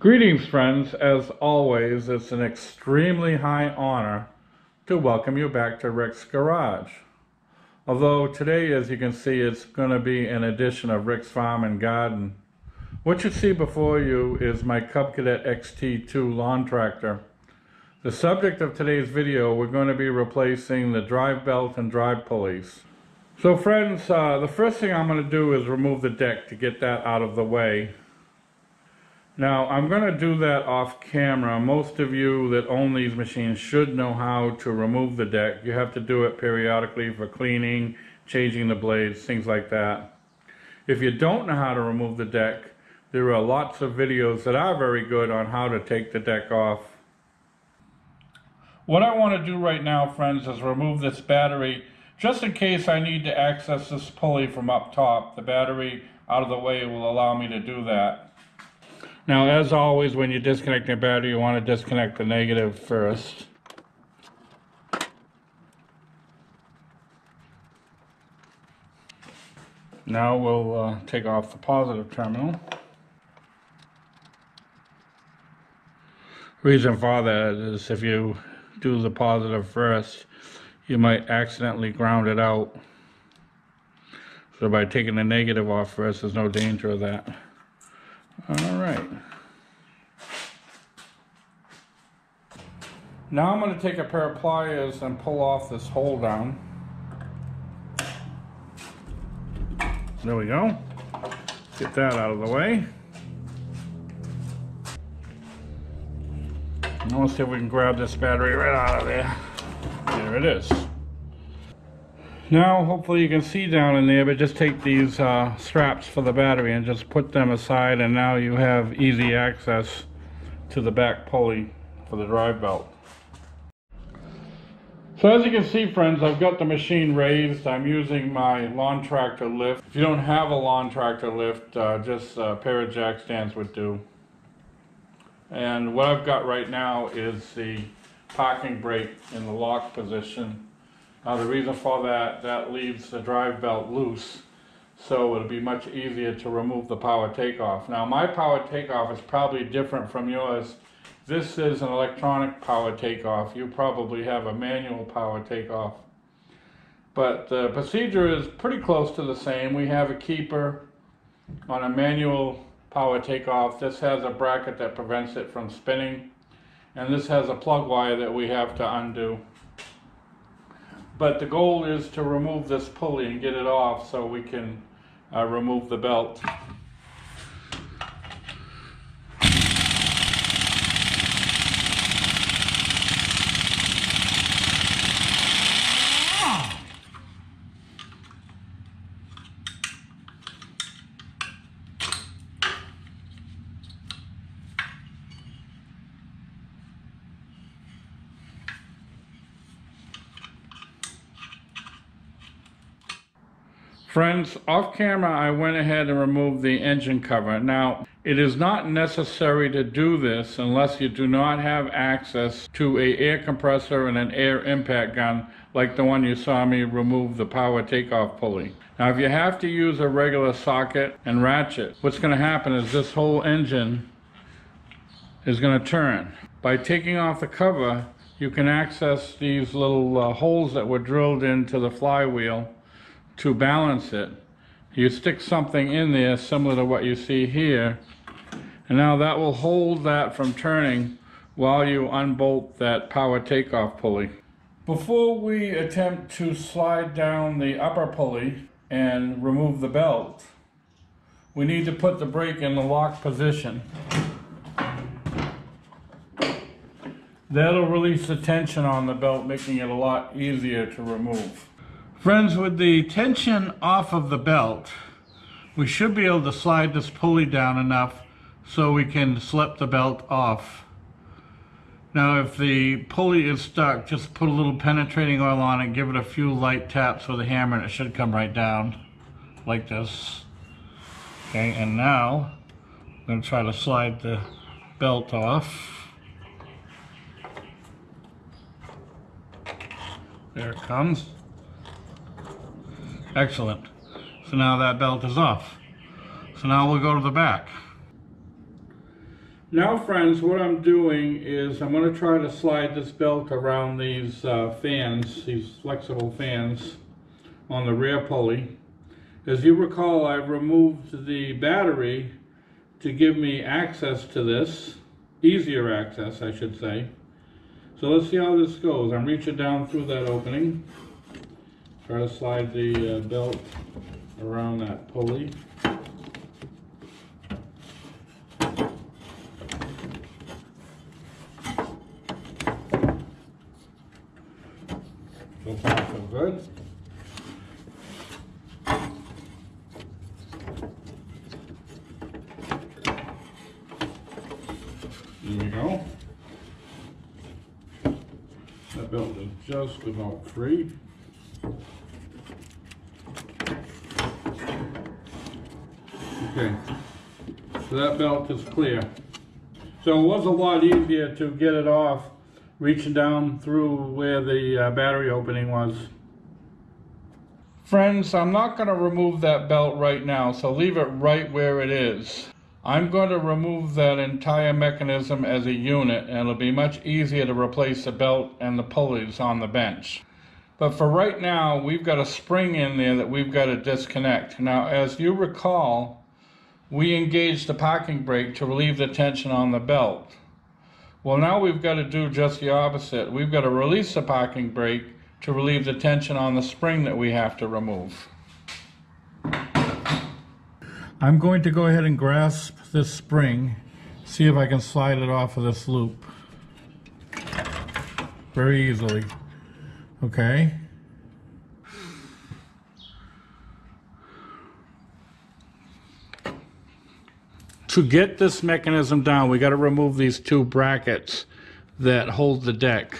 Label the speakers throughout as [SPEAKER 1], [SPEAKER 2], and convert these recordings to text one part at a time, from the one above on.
[SPEAKER 1] Greetings, friends. As always, it's an extremely high honor to welcome you back to Rick's Garage. Although today, as you can see, it's going to be an edition of Rick's Farm and Garden. What you see before you is my Cub Cadet XT2 lawn tractor. The subject of today's video, we're going to be replacing the drive belt and drive pulleys. So friends, the first thing I'm going to do is remove the deck to get that out of the way. Now, I'm going to do that off camera. Most of you that own these machines should know how to remove the deck. You have to do it periodically for cleaning, changing the blades, things like that. If you don't know how to remove the deck, there are lots of videos that are very good on how to take the deck off. What I want to do right now, friends, is remove this battery just in case I need to access this pulley from up top. The battery out of the way will allow me to do that. Now, as always, when you disconnect your battery, you want to disconnect the negative first. Now we'll take off the positive terminal. Reason for that is if you do the positive first, you might accidentally ground it out. So by taking the negative off first, there's no danger of that. All right. Now I'm going to take a pair of pliers and pull off this hole down. There we go. Get that out of the way. Now let's see if we can grab this battery right out of there. There it is. Now, hopefully you can see down in there, but just take these straps for the battery and just put them aside, and now you have easy access to the back pulley for the drive belt. So as you can see, friends, I've got the machine raised. I'm using my lawn tractor lift. If you don't have a lawn tractor lift, just a pair of jack stands would do. And what I've got right now is the parking brake in the lock position. The reason for that leaves the drive belt loose, so it'll be much easier to remove the power takeoff. Now, my power takeoff is probably different from yours. This is an electronic power takeoff. You probably have a manual power takeoff. But the procedure is pretty close to the same. We have a keeper on a manual power takeoff. This has a bracket that prevents it from spinning, and this has a plug wire that we have to undo. But the goal is to remove this pulley and get it off so we can remove the belt. Friends, off camera I went ahead and removed the engine cover. Now, it is not necessary to do this unless you do not have access to an air compressor and an air impact gun like the one you saw me remove the power takeoff pulley. Now, if you have to use a regular socket and ratchet, what's going to happen is this whole engine is going to turn. By taking off the cover, you can access these little holes that were drilled into the flywheel to balance it. You stick something in there similar to what you see here, and now that will hold that from turning while you unbolt that power takeoff pulley. Before we attempt to slide down the upper pulley and remove the belt, we need to put the brake in the lock position. That'll release the tension on the belt, making it a lot easier to remove. Friends, with the tension off of the belt, we should be able to slide this pulley down enough so we can slip the belt off. Now, if the pulley is stuck, just put a little penetrating oil on it, give it a few light taps with a hammer, and it should come right down like this. Okay, and now I'm going to try to slide the belt off. There it comes. Excellent. So now that belt is off. So now we'll go to the back. Now friends, what I'm doing is I'm going to try to slide this belt around these fans, these flexible fans on the rear pulley. As you recall, I removed the battery to give me access to this, easier access I should say. So let's see how this goes. I'm reaching down through that opening. Try to slide the belt around that pulley. So far so good. There we go. That belt is just about free. Okay, so that belt is clear. So it was a lot easier to get it off reaching down through where the battery opening was. Friends, I'm not going to remove that belt right now, so leave it right where it is. I'm going to remove that entire mechanism as a unit, and it'll be much easier to replace the belt and the pulleys on the bench. But for right now, we've got a spring in there that we've got to disconnect. Now, as you recall, we engaged the parking brake to relieve the tension on the belt. Well, now we've got to do just the opposite. We've got to release the parking brake to relieve the tension on the spring that we have to remove. I'm going to go ahead and grasp this spring, see if I can slide it off of this loop very easily. Okay. To get this mechanism down, we got to remove these two brackets that hold the deck.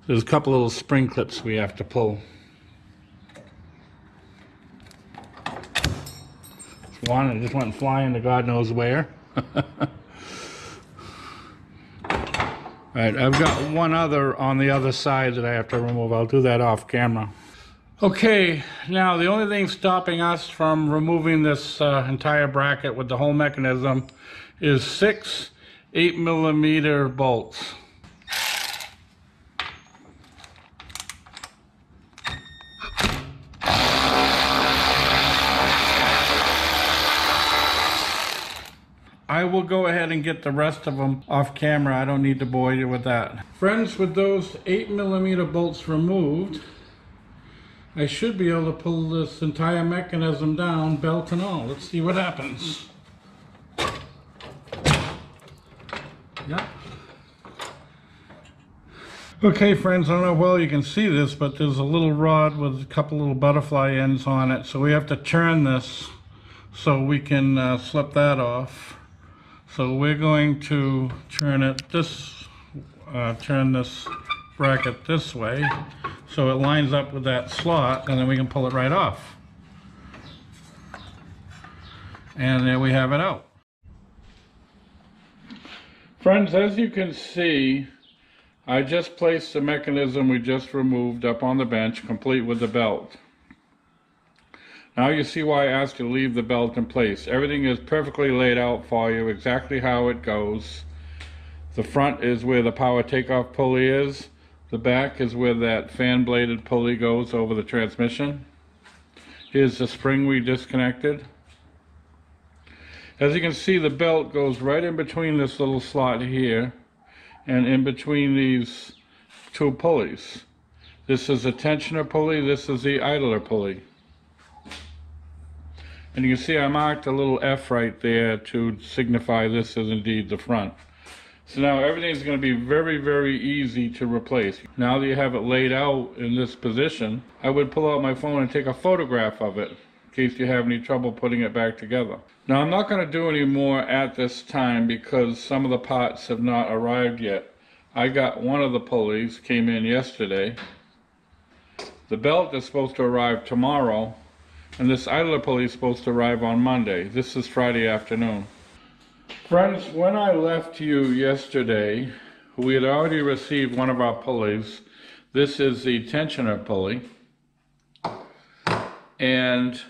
[SPEAKER 1] There's a couple little spring clips we have to pull. One, it just went flying to God knows where. Alright, I've got one other on the other side that I have to remove. I'll do that off camera. Okay, now the only thing stopping us from removing this entire bracket with the whole mechanism is 6 8mm bolts. I will go ahead and get the rest of them off camera. I don't need to bore you with that. Friends, with those 8mm bolts removed, I should be able to pull this entire mechanism down, belt and all. Let's see what happens. Yeah. Okay friends, I don't know how well you can see this, but there's a little rod with a couple little butterfly ends on it. So we have to turn this so we can slip that off. So we're going to turn this bracket this way so it lines up with that slot, and then we can pull it right off. And there we have it out. Friends, as you can see, I just placed the mechanism we just removed up on the bench, complete with the belt. Now you see why I asked you to leave the belt in place. Everything is perfectly laid out for you, exactly how it goes. The front is where the power takeoff pulley is. The back is where that fan bladed pulley goes over the transmission. Here's the spring we disconnected. As you can see, the belt goes right in between this little slot here and in between these two pulleys. This is the tensioner pulley, this is the idler pulley. And you can see I marked a little F right there to signify this is indeed the front. So now everything's going to be very, very easy to replace. Now that you have it laid out in this position, I would pull out my phone and take a photograph of it in case you have any trouble putting it back together. Now I'm not going to do any more at this time because some of the parts have not arrived yet. I got one of the pulleys, came in yesterday. The belt is supposed to arrive tomorrow, and this idler pulley is supposed to arrive on Monday. This is Friday afternoon. Friends, when I left you yesterday, we had already received one of our pulleys. This is the tensioner pulley. And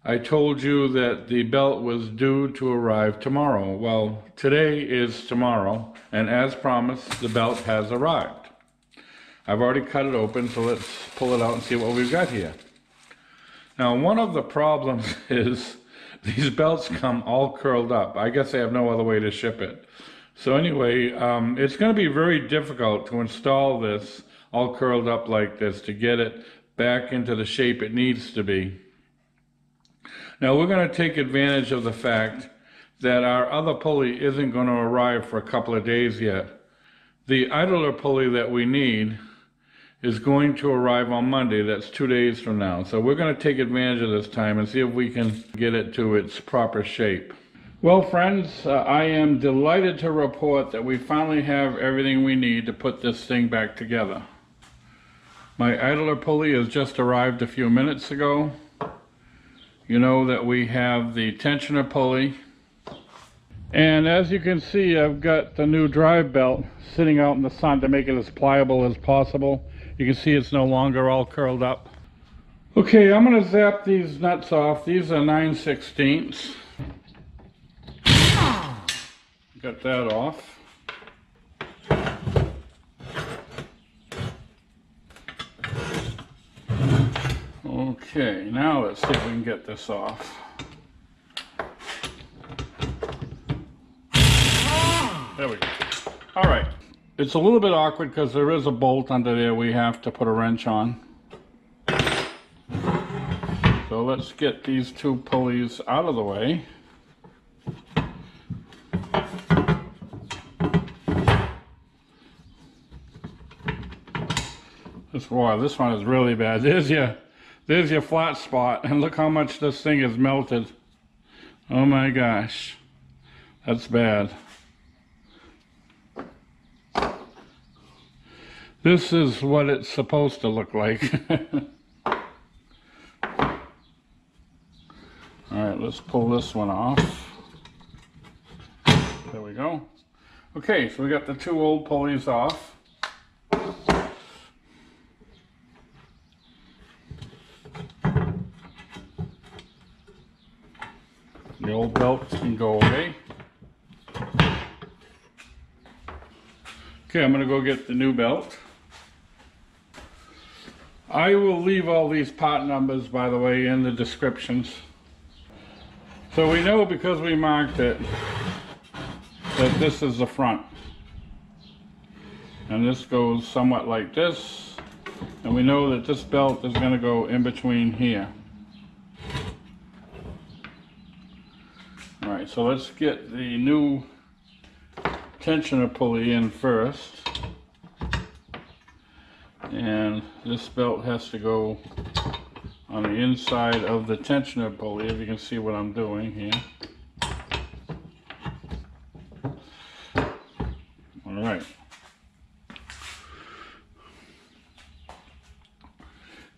[SPEAKER 1] I told you that the belt was due to arrive tomorrow. Well, today is tomorrow, and as promised, the belt has arrived. I've already cut it open, so let's pull it out and see what we've got here. Now, one of the problems is these belts come all curled up. I guess they have no other way to ship it. So anyway, it's going to be very difficult to install this all curled up like this to get it back into the shape it needs to be. Now we're going to take advantage of the fact that our other pulley isn't going to arrive for a couple of days yet. The idler pulley that we need is going to arrive on Monday. That's 2 days from now. So we're going to take advantage of this time and see if we can get it to its proper shape. Well, friends, I am delighted to report that we finally have everything we need to put this thing back together. My idler pulley has just arrived a few minutes ago. You know that we have the tensioner pulley. And as you can see, I've got the new drive belt sitting out in the sun to make it as pliable as possible. You can see it's no longer all curled up. Okay, I'm going to zap these nuts off. These are 9/16. Got that off. Okay, now let's see if we can get this off. There we go. All right. It's a little bit awkward because there is a bolt under there we have to put a wrench on. So let's get these two pulleys out of the way. This one is really bad. There's your flat spot, and look how much this thing is melted. Oh my gosh, that's bad. This is what it's supposed to look like. Alright, let's pull this one off. There we go. Okay, so we got the two old pulleys off. The old belt can go away. Okay, I'm going to go get the new belt. I will leave all these part numbers, by the way, in the descriptions. So we know, because we marked it, that this is the front. And this goes somewhat like this. And we know that this belt is going to go in between here. Alright, so let's get the new tensioner pulley in first. And this belt has to go on the inside of the tensioner pulley, if you can see what I'm doing here. Alright.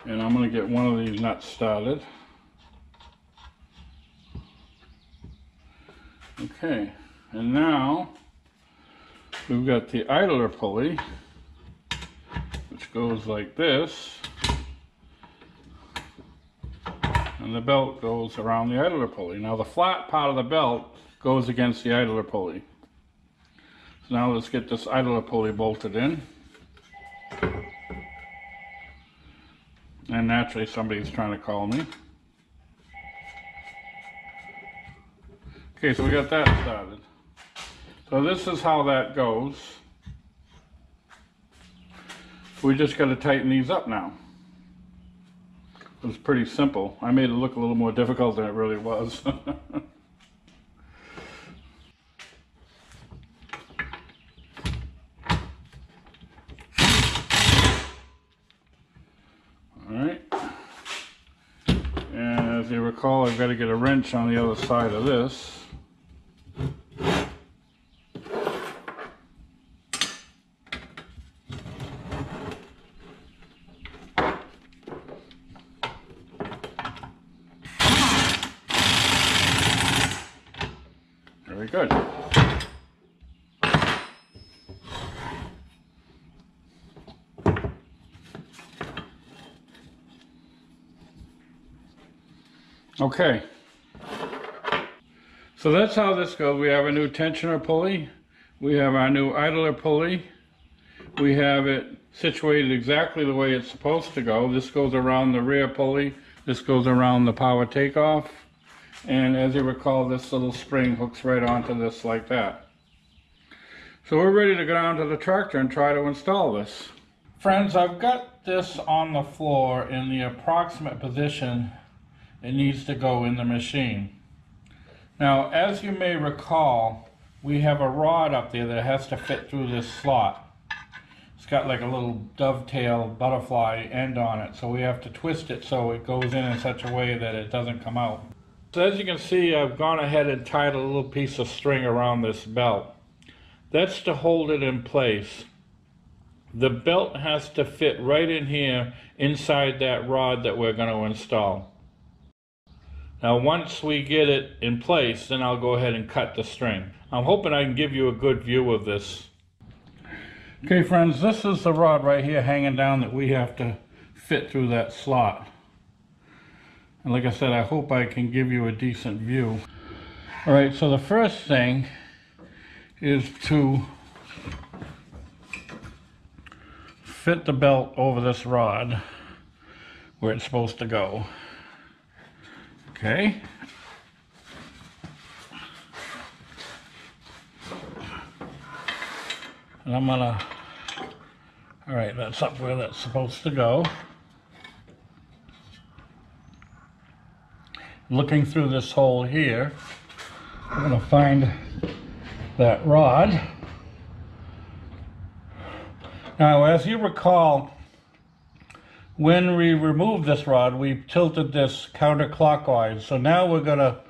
[SPEAKER 1] And I'm going to get one of these nuts started. Okay, and now we've got the idler pulley, which goes like this, and the belt goes around the idler pulley. Now the flat part of the belt goes against the idler pulley. So now let's get this idler pulley bolted in. And naturally somebody's trying to call me. Okay, so we got that started. So this is how that goes. We just got to tighten these up now. It was pretty simple. I made it look a little more difficult than it really was. Alright. And as you recall, I've got to get a wrench on the other side of this. Very good. Okay, so that's how this goes. We have a new tensioner pulley, we have our new idler pulley, we have it situated exactly the way it's supposed to go. This goes around the rear pulley, this goes around the power takeoff, and as you recall, this little spring hooks right onto this like that. So we're ready to go down to the tractor and try to install this. Friends, I've got this on the floor in the approximate position it needs to go in the machine. Now, as you may recall, we have a rod up there that has to fit through this slot. It's got like a little dovetail butterfly end on it, so we have to twist it so it goes in such a way that it doesn't come out. So as you can see, I've gone ahead and tied a little piece of string around this belt. That's to hold it in place. The belt has to fit right in here inside that rod that we're going to install. Now once we get it in place, then I'll go ahead and cut the string. I'm hoping I can give you a good view of this. Okay friends, this is the rod right here hanging down that we have to fit through that slot. And like I said, I hope I can give you a decent view. Alright, so the first thing is to fit the belt over this rod where it's supposed to go. Okay. And I'm gonna, alright, that's up where that's supposed to go. Looking through this hole here, I'm gonna find that rod. Now, as you recall, when we removed this rod, we tilted this counterclockwise. So now we're going to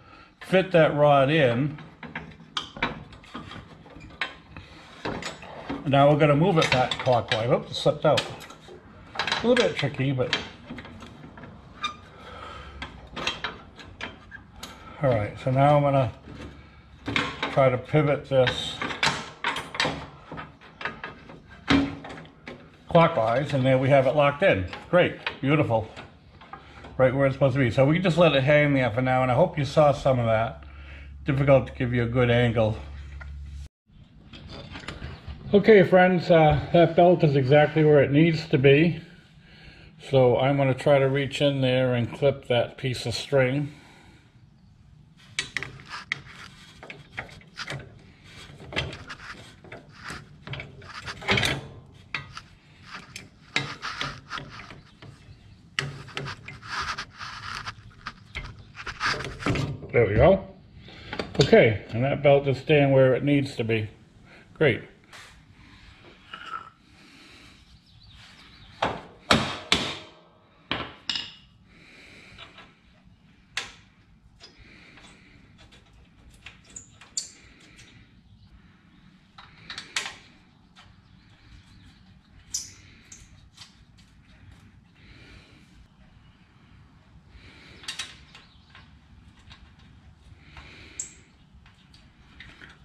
[SPEAKER 1] fit that rod in. Now we're going to move it back clockwise. Oops, it slipped out. A little bit tricky, but... Alright, so now I'm going to try to pivot this clockwise, and there we have it locked in. Great, beautiful. Right where it's supposed to be. So we can just let it hang there for now, and I hope you saw some of that. Difficult to give you a good angle. Okay friends, that belt is exactly where it needs to be. So I'm going to try to reach in there and clip that piece of string. There we go. Okay, and that belt is staying where it needs to be. Great.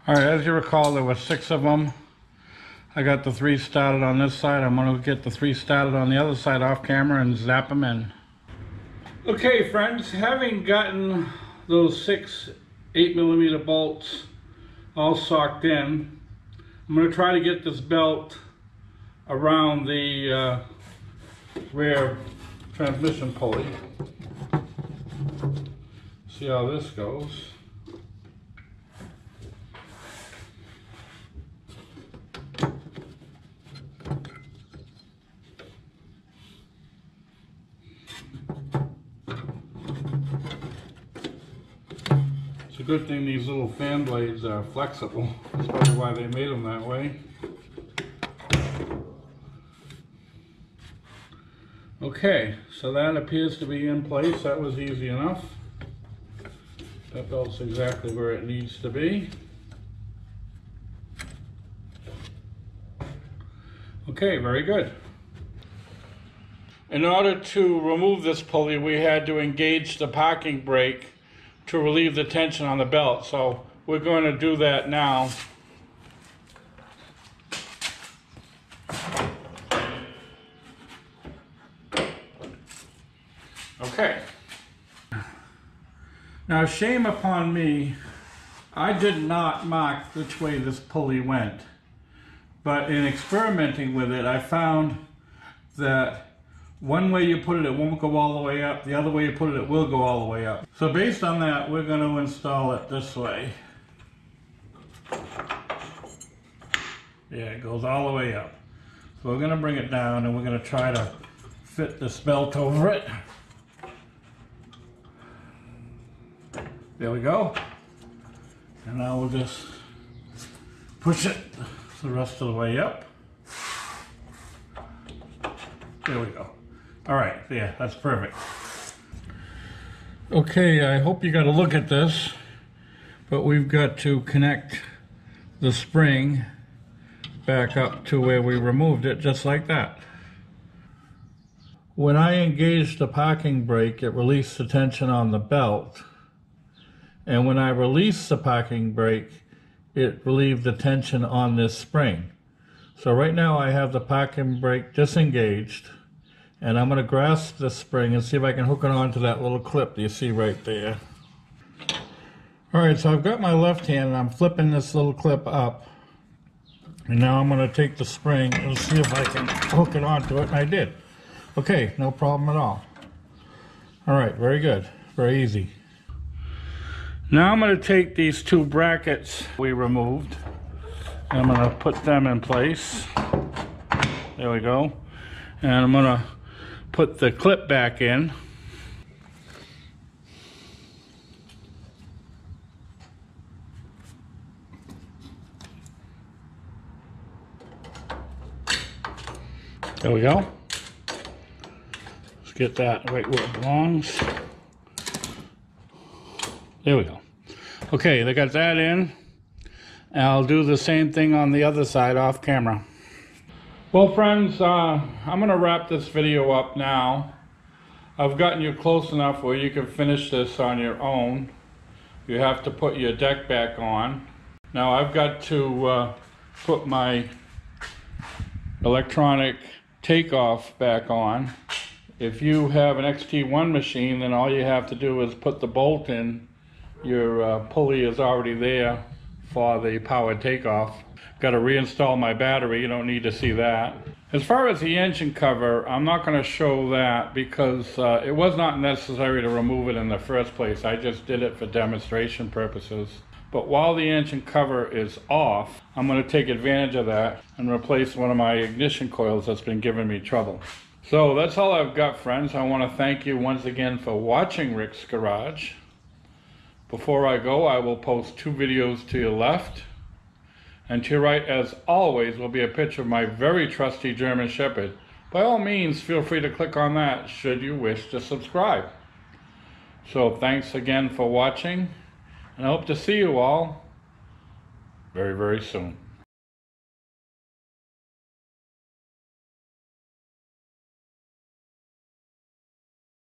[SPEAKER 1] Alright, as you recall, there were 6 of them. I got the 3 started on this side. I'm going to get the 3 started on the other side off camera and zap them in. Okay friends, having gotten those 6 8mm bolts all socked in, I'm going to try to get this belt around the rear transmission pulley. See how this goes. It's a good thing these little fan blades are flexible. That's probably why they made them that way. Okay, so that appears to be in place. That was easy enough. That belt's exactly where it needs to be. Okay, very good. In order to remove this pulley, we had to engage the parking brake to relieve the tension on the belt. So we're going to do that now. Okay. Now, shame upon me, I did not mark which way this pulley went. But in experimenting with it, I found that one way you put it, it won't go all the way up. The other way you put it, it will go all the way up. So based on that, we're going to install it this way. Yeah, it goes all the way up. So we're going to bring it down and we're going to try to fit this belt over it. There we go. And now we'll just push it the rest of the way up. There we go. All right, yeah, that's perfect. Okay, I hope you got a look at this, but we've got to connect the spring back up to where we removed it, just like that. When I engaged the parking brake, it released the tension on the belt, and when I released the parking brake, it relieved the tension on this spring. So right now I have the parking brake disengaged, and I'm going to grasp the spring and see if I can hook it onto that little clip that you see right there. Alright, so I've got my left hand and I'm flipping this little clip up. And now I'm going to take the spring and see if I can hook it onto it, and I did. Okay, no problem at all. Alright, very good. Very easy. Now I'm going to take these two brackets we removed, and I'm going to put them in place. There we go. And I'm going to put the clip back in. There we go. Let's get that right where it belongs. There we go. Okay, they got that in. I'll do the same thing on the other side off camera. Well, friends, I'm going to wrap this video up now. I've gotten you close enough where you can finish this on your own. You have to put your deck back on. Now I've got to put my electronic takeoff back on. If you have an XT1 machine, then all you have to do is put the bolt in. Your pulley is already there for the power takeoff. Got to reinstall my battery, you don't need to see that. As far as the engine cover, I'm not going to show that because it was not necessary to remove it in the first place. I just did it for demonstration purposes. But while the engine cover is off, I'm going to take advantage of that and replace one of my ignition coils that's been giving me trouble. So that's all I've got, friends. I want to thank you once again for watching Rick's Garage. Before I go, I will post 2 videos to your left. And to your right, as always, will be a picture of my very trusty German Shepherd. By all means, feel free to click on that should you wish to subscribe. So thanks again for watching, and I hope to see you all very, very soon.